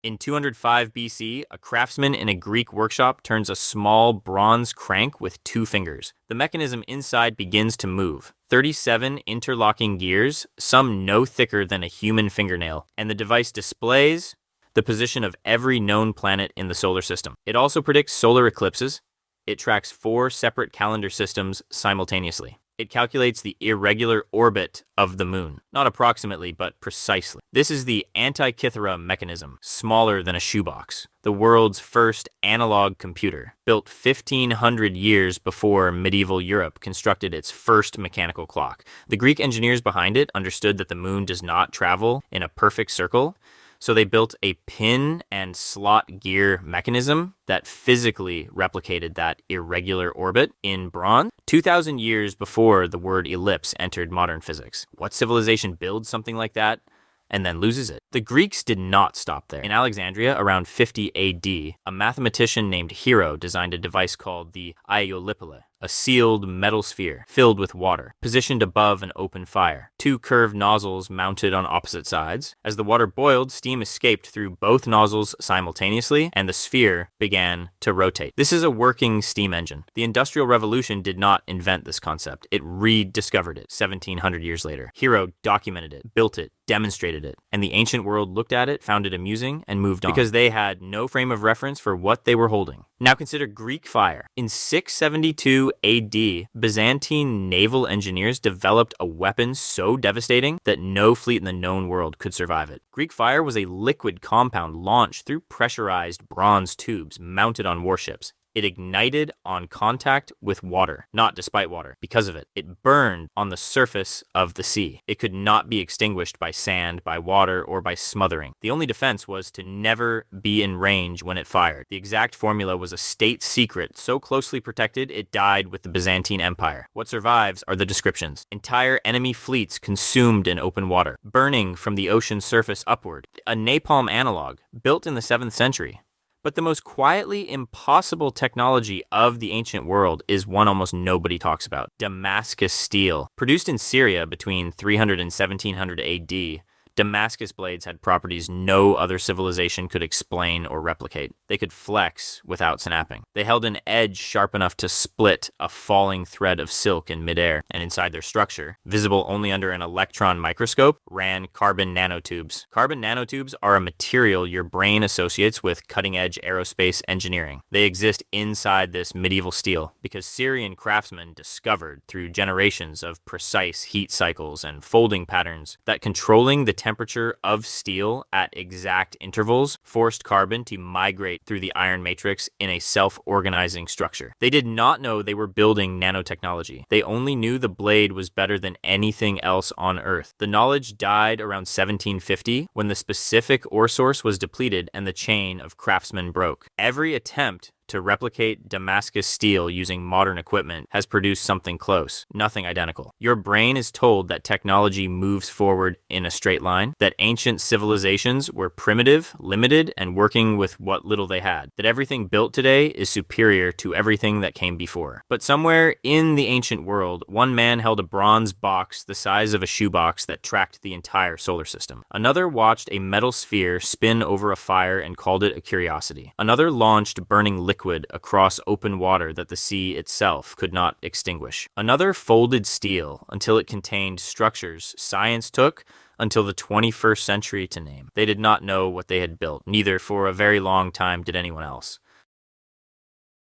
In 205 BC, a craftsman in a Greek workshop turns a small bronze crank with 2 fingers. The mechanism inside begins to move. 37 interlocking gears, some no thicker than a human fingernail, and the device displays the position of every known planet in the solar system. It also predicts solar eclipses. It tracks 4 separate calendar systems simultaneously. It calculates the irregular orbit of the moon, not approximately, but precisely. This is the Antikythera mechanism, smaller than a shoebox, the world's first analog computer, built 1500 years before medieval Europe constructed its first mechanical clock. The Greek engineers behind it understood that the moon does not travel in a perfect circle, so they built a pin and slot gear mechanism that physically replicated that irregular orbit in bronze 2,000 years before the word ellipse entered modern physics. What civilization builds something like that and then loses it? The Greeks did not stop there. In Alexandria, around 50 AD, a mathematician named Hero designed a device called the irregular, a sealed metal sphere filled with water, positioned above an open fire. 2 curved nozzles mounted on opposite sides. As the water boiled, steam escaped through both nozzles simultaneously, and the sphere began to rotate. This is a working steam engine. The Industrial Revolution did not invent this concept. It rediscovered it 1700 years later. Hero documented it, built it, demonstrated it, and the ancient world looked at it, found it amusing, and moved on because they had no frame of reference for what they were holding. Now consider Greek fire. In 672 AD, Byzantine naval engineers developed a weapon so devastating that no fleet in the known world could survive it. Greek fire was a liquid compound launched through pressurized bronze tubes mounted on warships. It ignited on contact with water, not despite water. Because of it, it burned on the surface of the sea. It could not be extinguished by sand, by water, or by smothering. The only defense was to never be in range when it fired. The exact formula was a state secret, so closely protected it died with the Byzantine Empire. What survives are the descriptions. Entire enemy fleets consumed in open water, burning from the ocean surface upward. A napalm analog, built in the 7th century. But the most quietly impossible technology of the ancient world is one almost nobody talks about: Damascus steel. Produced in Syria between 300 and 1700 AD, Damascus blades had properties no other civilization could explain or replicate. They could flex without snapping. They held an edge sharp enough to split a falling thread of silk in midair, and inside their structure, visible only under an electron microscope, ran carbon nanotubes. Carbon nanotubes are a material your brain associates with cutting-edge aerospace engineering. They exist inside this medieval steel because Syrian craftsmen discovered through generations of precise heat cycles and folding patterns that controlling the temperature of steel at exact intervals forced carbon to migrate through the iron matrix in a self-organizing structure. They did not know they were building nanotechnology. They only knew the blade was better than anything else on Earth. The knowledge died around 1750 when the specific ore source was depleted and the chain of craftsmen broke. Every attempt to replicate Damascus steel using modern equipment has produced something close, nothing identical. Your brain is told that technology moves forward in a straight line, that ancient civilizations were primitive, limited, and working with what little they had, that everything built today is superior to everything that came before. But somewhere in the ancient world, one man held a bronze box the size of a shoebox that tracked the entire solar system. Another watched a metal sphere spin over a fire and called it a curiosity. Another launched burning liquid across open water that the sea itself could not extinguish. Another folded steel until it contained structures science took until the 21st century to name. They did not know what they had built, neither for a very long time did anyone else.